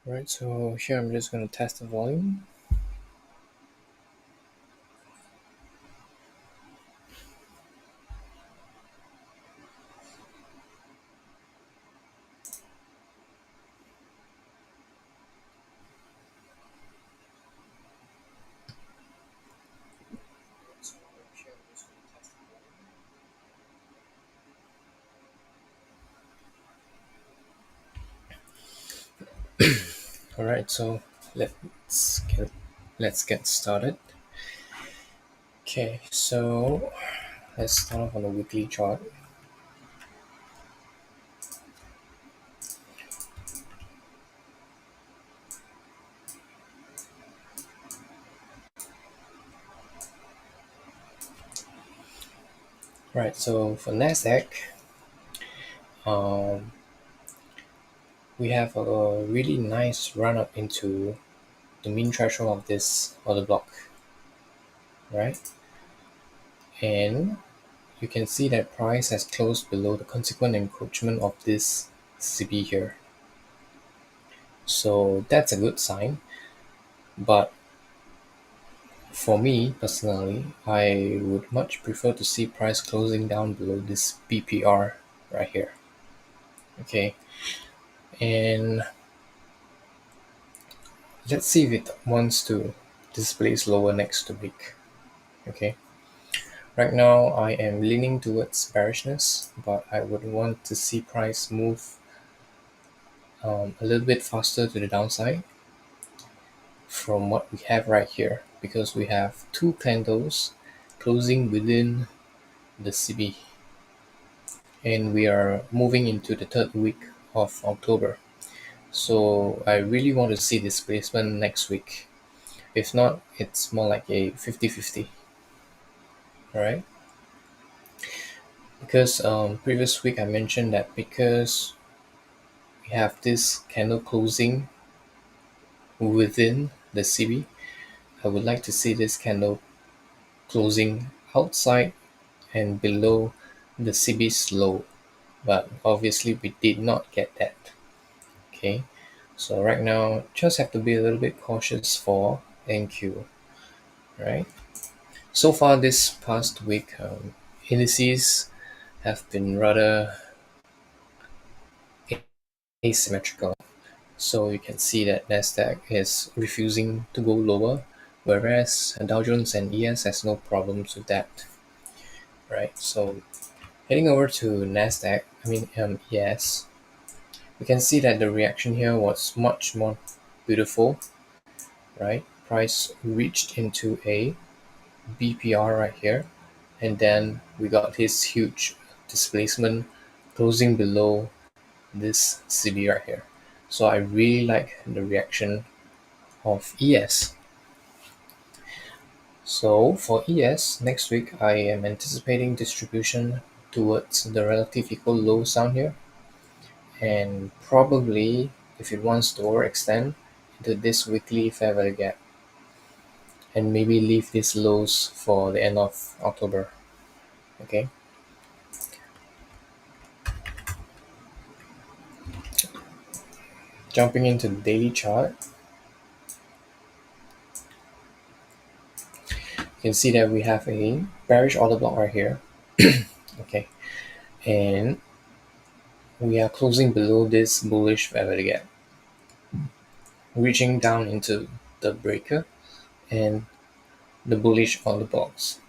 Right, so here I'm just going to test the volume. All right, so let's get started. Okay, so let's start off on the weekly chart. Right, so for Nasdaq, um, we have a really nice run up into the mean threshold of this order block, right? And you can see that price has closed below the consequent encroachment of this CB here. So that's a good sign. But for me personally, I would much prefer to see price closing down below this BPR right here. Okay, and let's see if it wants to display lower next week. Okay, right now I am leaning towards bearishness, but I would want to see price move a little bit faster to the downside from what we have right here, because we have two candles closing within the CB, and we are moving into the third week of October. So I really want to see displacement next week. If not, it's more like a 50-50. All right. Because previous week I mentioned that because we have this candle closing within the CB, I would like to see this candle closing outside and below the CB's low. But obviously we did not get that. Okay. So right now, just have to be a little bit cautious for NQ, right? So far this past week, indices have been rather asymmetrical. So you can see that Nasdaq is refusing to go lower, whereas Dow Jones and ES has no problems with that, right? So heading over to Nasdaq, ES, we can see that the reaction here was much more beautiful, right? Price reached into a BPR right here, and then we got this huge displacement closing below this CB right here. So I really like the reaction of ES. So for ES, next week I am anticipating distribution towards the relative equal lows down here, and probably if it wants to overextend into this weekly fair value gap, and maybe leave these lows for the end of October. Okay. Jumping into the daily chart, you can see that we have a bearish order block right here. Okay, and we are closing below this bullish fair value gap, reaching down into the breaker and the bullish order blocks.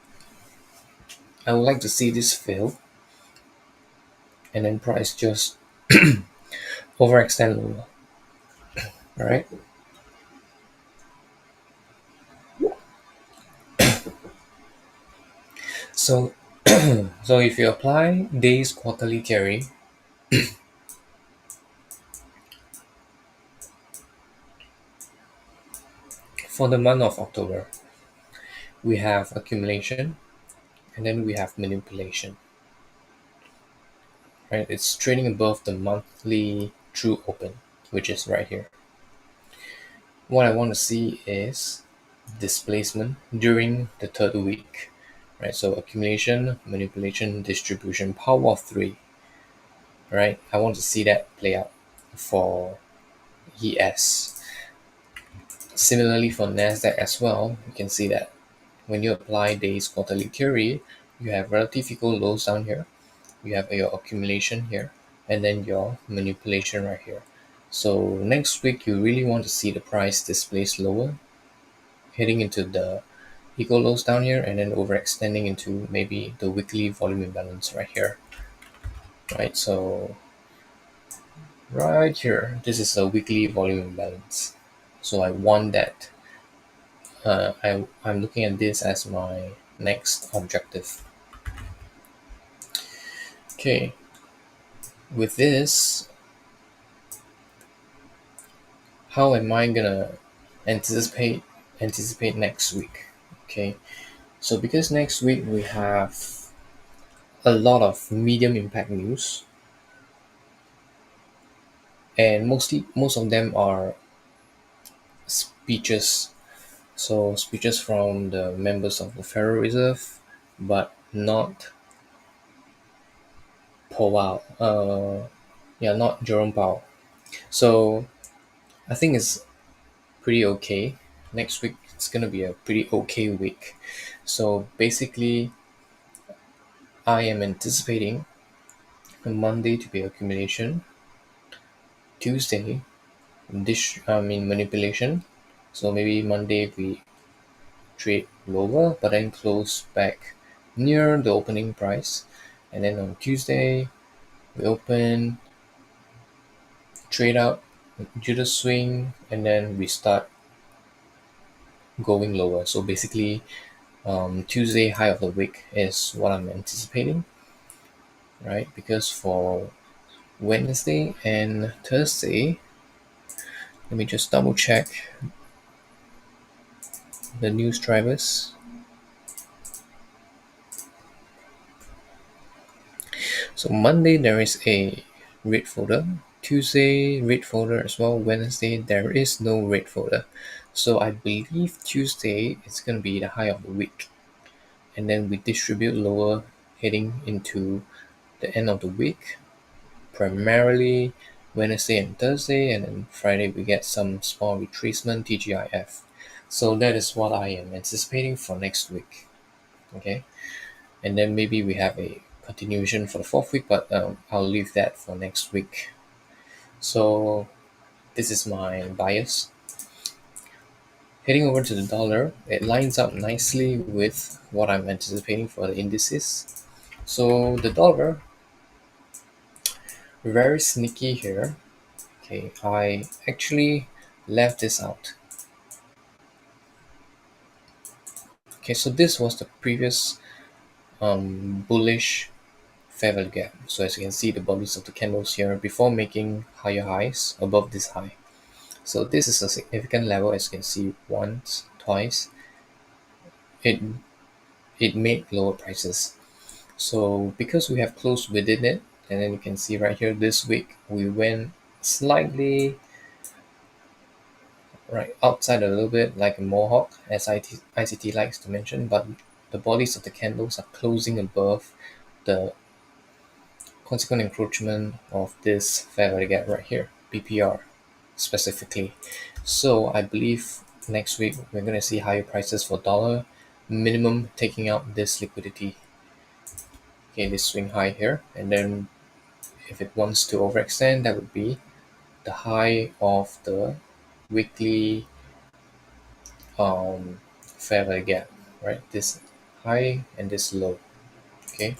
I would like to see this fail, and then price just overextend lower. All right. So, so if you apply days quarterly theory, for the month of October, we have accumulation, and then we have manipulation. Right, it's trading above the monthly true open, which is right here. What I want to see is displacement during the third week, right? So accumulation, manipulation, distribution, power of three, right? I want to see that play out for ES. Similarly for NASDAQ as well, you can see that when you apply Day's quarterly theory, you have relative equal lows down here, you have your accumulation here, and then your manipulation right here. So next week, you really want to see the price displace lower, heading into the equal lows down here, and then overextending into maybe the weekly volume imbalance right here. Right, so right here, this is a weekly volume imbalance. So I want that. I'm looking at this as my next objective. Okay, with this, how am I gonna anticipate next week? Okay, so because next week we have a lot of medium impact news, and most of them are speeches. So speeches from the members of the Federal Reserve, but not Powell. Yeah, not Jerome Powell. So I think it's pretty okay. Next week it's gonna be a pretty okay week. So basically, I am anticipating Monday to be accumulation, Tuesday manipulation. So maybe Monday we trade lower, but then close back near the opening price, and then on Tuesday we open, trade out, do the swing, and then we start going lower. So basically, Tuesday high of the week is what I'm anticipating, right? Because for Wednesday and Thursday, let me just double check the news drivers. So Monday there is a red folder, Tuesday red folder as well, Wednesday there is no red folder. So I believe Tuesday is going to be the high of the week, and then we distribute lower heading into the end of the week, primarily Wednesday and Thursday, and then Friday we get some small retracement TGIF. So that is what I am anticipating for next week. Okay, and then maybe we have a continuation for the fourth week, but I'll leave that for next week. So this is my bias. Heading over to the dollar, it lines up nicely with what I'm anticipating for the indices. So the dollar, very sneaky here. Okay, I actually left this out. Okay, so this was the previous bullish fair value gap. So as you can see, the bodies of the candles here before making higher highs above this high. So this is a significant level, as you can see, once, twice. It it made lower prices. So because we have closed within it, and then you can see right here this week we went slightly right outside a little bit like a mohawk, as ICT likes to mention, but the bodies of the candles are closing above the consequent encroachment of this fair value gap right here, BPR specifically. So I believe next week we're going to see higher prices for dollar, minimum taking out this liquidity. Okay, this swing high here, and then if it wants to overextend, that would be the high of the weekly fair value gap, right? This high and this low. Okay,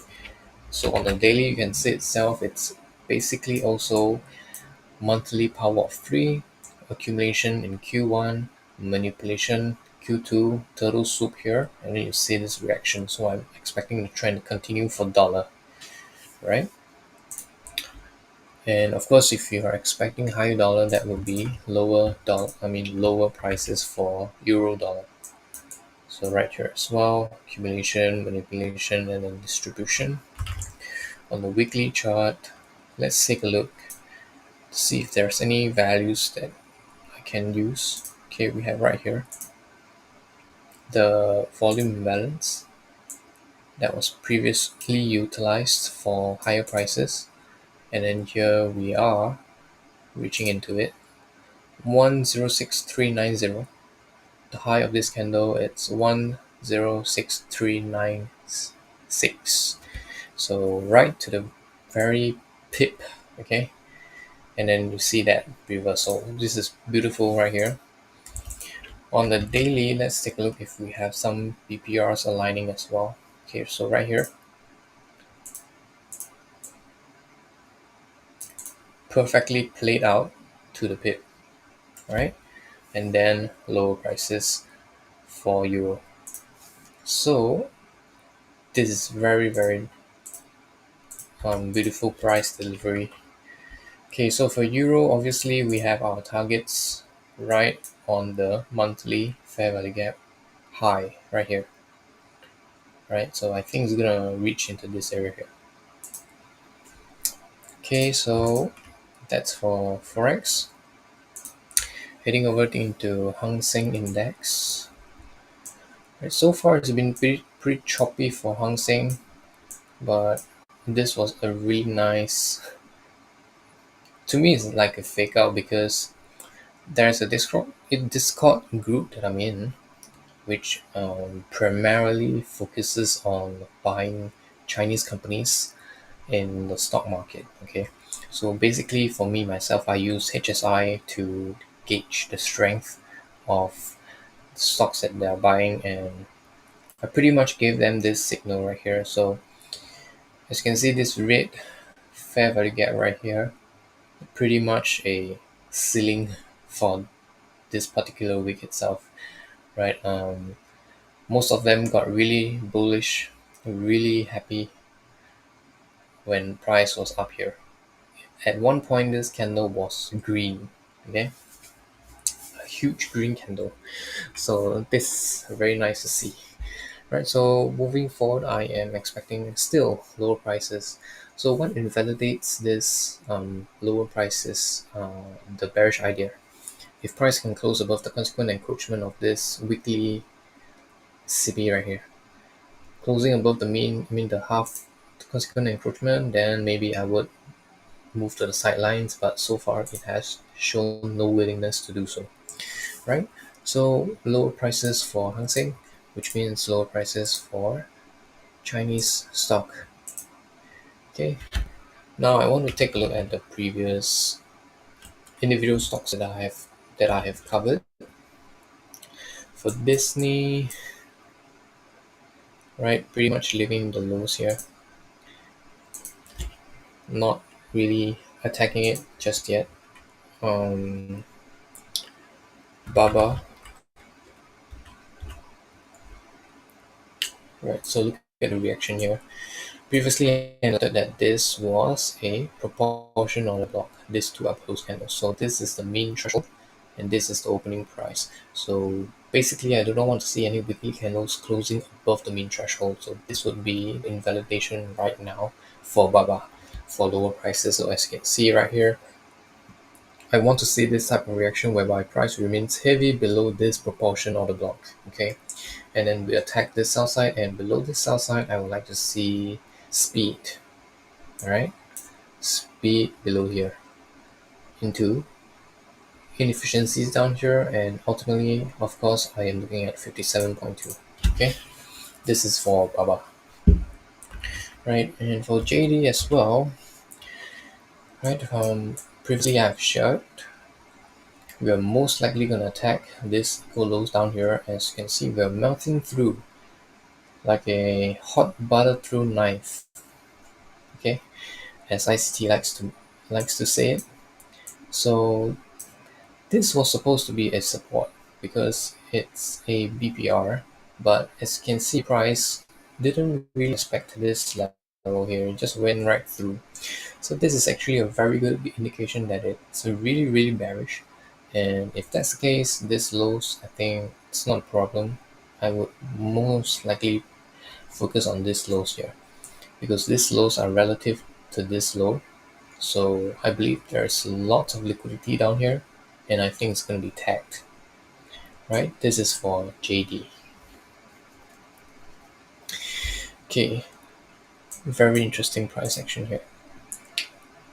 so on the daily you can see itself, it's basically also monthly power of 3, accumulation in Q1, manipulation Q2, turtle soup here, and then you see this reaction. So I'm expecting the trend to continue for dollar, right? And of course, if you are expecting higher dollar, that would be lower prices for euro dollar. So right here as well, accumulation, manipulation, and then distribution. On the weekly chart, let's take a look to see if there's any values that I can use. Okay, we have right here the volume imbalance that was previously utilized for higher prices, and then here we are reaching into it. 106,390. The high of this candle, it's 106,396. So right to the very pip, okay? And then you see that reversal. This is beautiful right here. On the daily, let's take a look if we have some BPRs aligning as well. Okay, so right here, perfectly played out to the pip, right? And then lower prices for euro. So this is very, very beautiful price delivery. Okay, so for euro, obviously we have our targets right on the monthly fair value gap high right here, right? So I think it's gonna reach into this area here. Okay, so that's for forex. Heading over into Hang Seng Index. Right, so far it's been pretty choppy for Hang Seng, but this was a really nice. To me, it's like a fake out because there's a Discord group that I'm in, which primarily focuses on buying Chinese companies in the stock market. Okay, so basically for me myself, I use HSI to gauge the strength of stocks that they're buying, and I pretty much gave them this signal right here. So as you can see, this red fair value gap right here, pretty much a ceiling for this particular week itself, right? Most of them got really bullish, really happy when price was up here. At one point, this candle was green, okay, a huge green candle. So this is very nice to see. Right, so moving forward, I am expecting still lower prices. So what invalidates this lower prices, the bearish idea? If price can close above the consequent encroachment of this weekly CB right here, closing above the mean, I mean the half consequent encroachment, then maybe I would move to the sidelines. But so far, it has shown no willingness to do so. Right, so lower prices for Hang Seng, which means lower prices for Chinese stock. Okay, now I want to take a look at the previous individual stocks that I have covered. For Disney, right, pretty much leaving the lows here, not really attacking it just yet. Baba, right, so look at the reaction here. Previously, I noted that this was a proportion on the block, these two upclose candles. So this is the mean threshold, and this is the opening price. So basically, I do not want to see any weekly candles closing above the mean threshold. So this would be invalidation right now for Baba for lower prices. So as you can see right here, I want to see this type of reaction whereby price remains heavy below this proportion of the block. Okay, and then we attack this sell side, and below this sell side, I would like to see speed. All right, speed below here into inefficiencies down here, and ultimately, of course, I am looking at 57.2. Okay, this is for Baba, right? And for JD as well, right? Previously I've shared, we are most likely going to attack this equal lows down here. As you can see, we're melting through like a hot butter through knife. Okay, as ICT likes to say it. So this was supposed to be a support because it's a BPR, but as you can see, price didn't really respect this level here. It just went right through. So this is actually a very good indication that it's really, really bearish. And if that's the case, this lows, I think it's not a problem. I would most likely focus on this lows here because these lows are relative to this low. So I believe there's lots of liquidity down here, and I think it's going to be tagged. Right? This is for JD. Okay, very interesting price action here.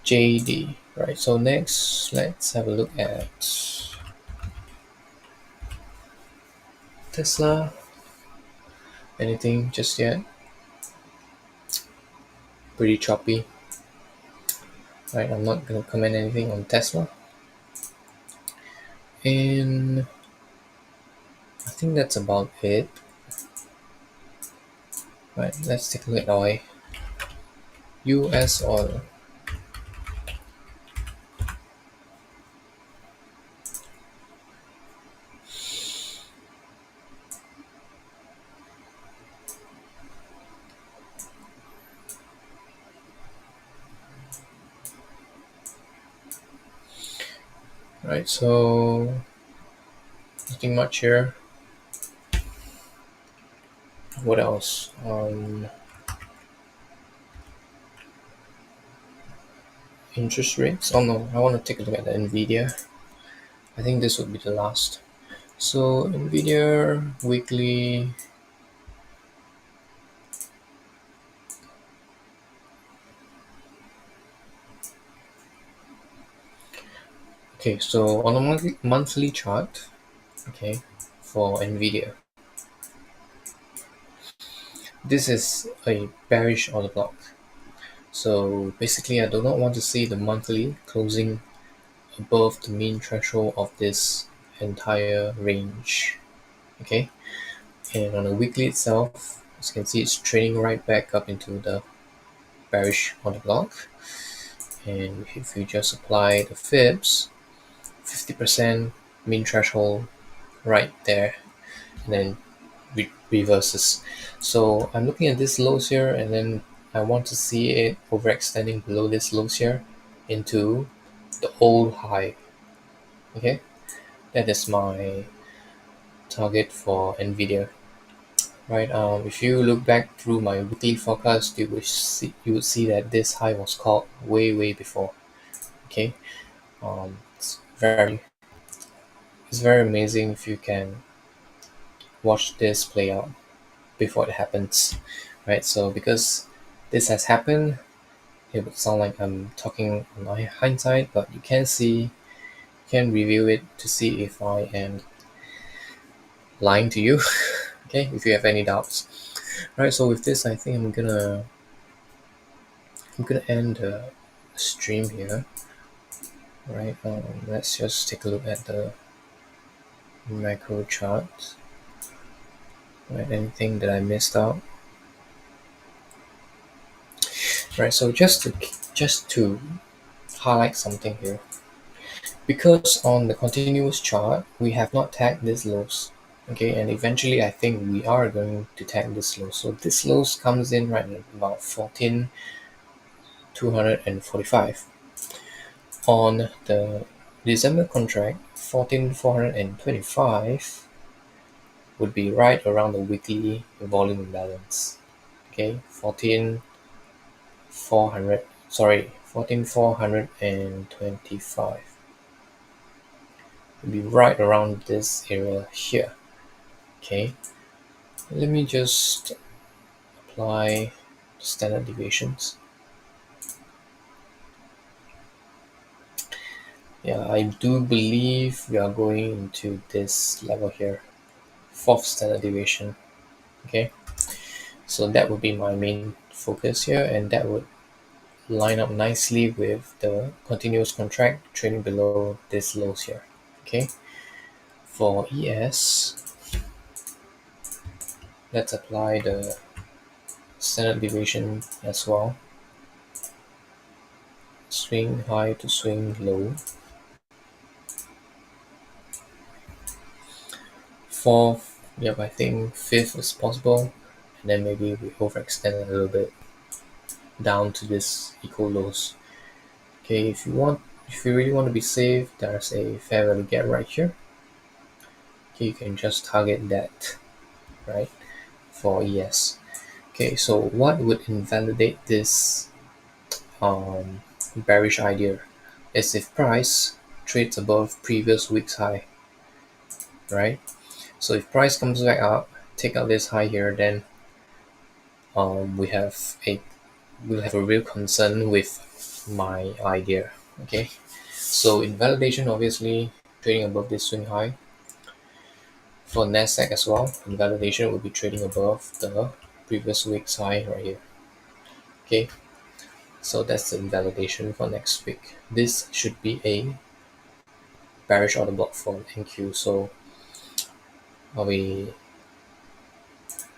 JD. Right. So next, let's have a look at Tesla, anything just yet? Pretty choppy. Right, I'm not gonna comment anything on Tesla. And I think that's about it. Right, let's take a look at oil. US oil. Right, so nothing much here. What else? Interest rates. Oh no, I want to take a look at the Nvidia. I think this would be the last. So Nvidia weekly. Okay, so on a monthly chart, okay, for Nvidia, this is a bearish order block. So basically, I do not want to see the monthly closing above the mean threshold of this entire range. Okay, and on a weekly itself, as you can see, it's trading right back up into the bearish order block. And if you just apply the fibs, 50% mean threshold right there, and then reverses. So I'm looking at this lows here, and then I want to see it overextending below this lows here into the old high. Okay, that is my target for Nvidia. Right. If you look back through my weekly forecast, you would see that this high was called way before. Okay. It's very amazing if you can watch this play out before it happens, right? So because this has happened, it would sound like I'm talking on hindsight, but you can review it to see if I am lying to you. Okay, if you have any doubts. Right, so with this, I think I'm gonna end the stream here. Right, let's just take a look at the macro chart. Right, anything that I missed out? Right, so just to highlight something here, because on the continuous chart we have not tagged this lows. Okay, and eventually I think we are going to tag this low. So this lows comes in right at about 14,245. On the December contract, 14,425 would be right around the weekly volume imbalance. Okay, 14,425 would be right around this area here. Okay, let me just apply standard deviations. Yeah, I do believe we are going into this level here, fourth standard deviation. Okay, so that would be my main focus here, and that would line up nicely with the continuous contract trading below this lows here. Okay, for ES, let's apply the standard deviation as well. Swing high to swing low. Fourth, yep, I think fifth is possible, and then maybe we overextend a little bit down to this equal lows. Okay, if you really want to be safe, there's a fair value gap right here. Okay, you can just target that, right, for ES. Okay, so what would invalidate this bearish idea is if price trades above previous week's high, right? So if price comes back up, take out this high here, then we have a we'll have a real concern with my idea. Okay, so invalidation, obviously trading above this swing high. For NASDAQ as well, invalidation will be trading above the previous week's high right here. Okay, so that's the invalidation for next week. This should be a bearish order block for NQ. So are we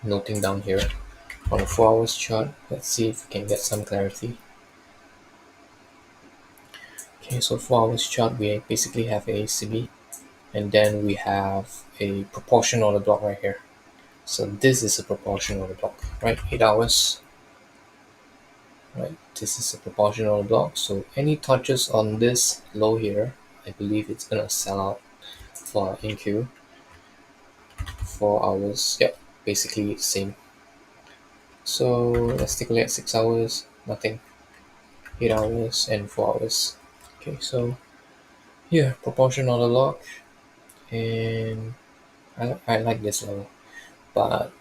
noting down here on the 4 hours chart? Let's see if we can get some clarity. Okay, so 4 hours chart, we basically have a CB, and then we have a proportion order block right here. So this is a proportion order block, right? 8 hours, right? This is a proportion order block. So any touches on this low here, I believe it's gonna sell out for NQ. 4 hours, yep, basically same. So let's take a look at 6 hours, nothing. 8 hours and 4 hours. Okay, so yeah, proportion order block, and I like this level, but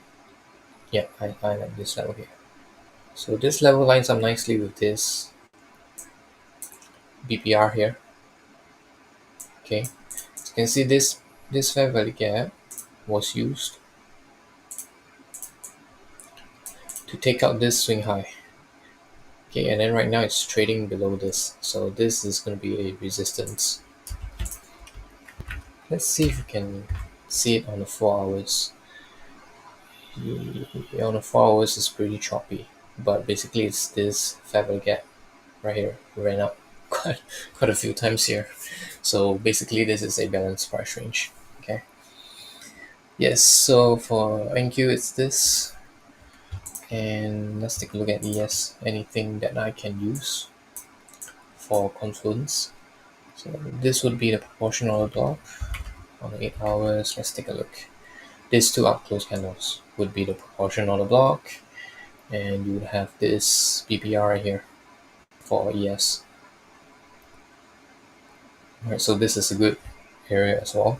yeah, I like this level here. So this level lines up nicely with this BPR here. Okay, so you can see this fair value gap was used to take out this swing high. Okay, and then right now it's trading below this, so this is going to be a resistance. Let's see if we can see it on the 4 hours. On the 4 hours is pretty choppy, but basically it's this fair value gap right here. We ran up quite a few times here, so basically this is a balanced price range. Okay, yes, so for NQ it's this, and let's take a look at ES. Anything that I can use for confluence. So this would be the proportional block on the 8 hours. Let's take a look. These two up close candles would be the proportional block, and you would have this BPR right here for ES. Alright, so this is a good area as well.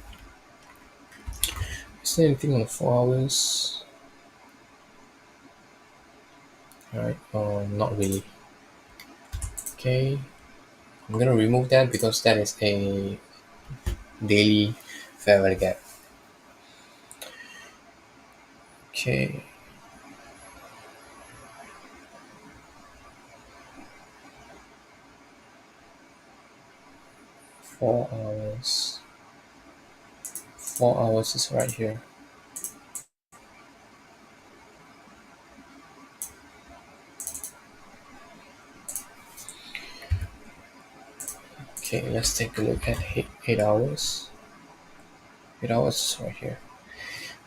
Is there anything on the 4 hours? Alright, not really. Okay, I'm gonna remove that because that is a daily fair value gap. Okay. Four hours. 4 hours is right here. Okay, let's take a look at 8 hours. 8 hours is right here.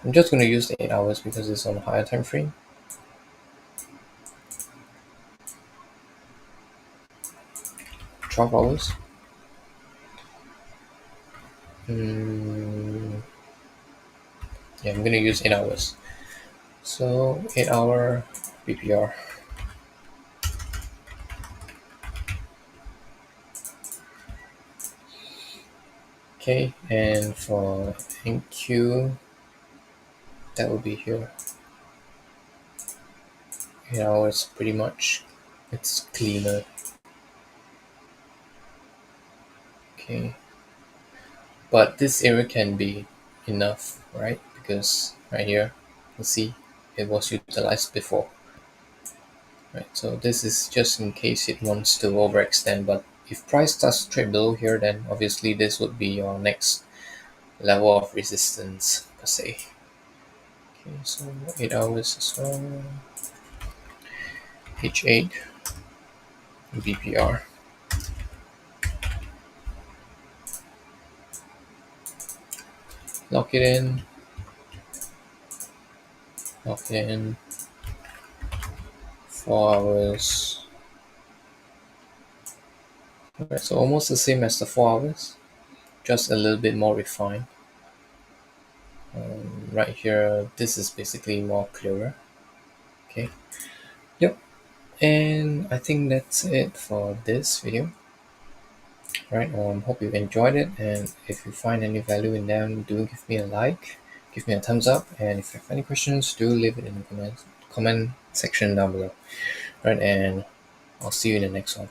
I'm just going to use the 8 hours because it's on a higher time frame. 12 hours. Yeah, I'm going to use 8 hours. So 8 hour BPR. Okay, and for NQ, that will be here. 8 hours pretty much. It's cleaner. Okay, but this area can be enough, right? Because right here, you see it was utilized before. Right, so this is just in case it wants to overextend, but if price starts to trade below here, then obviously this would be your next level of resistance per se. Okay, so 8 hours as well. H8 BPR. Lock it in. Lock it in. 4 hours. Alright, so almost the same as the 4 hours, just a little bit more refined. Right here, this is basically more clearer. Okay, yep, and I think that's it for this video. Right, hope you enjoyed it, and if you find any value in them, do give me a like, give me a thumbs up, and if you have any questions, do leave it in the comment section down below. Right, and I'll see you in the next one.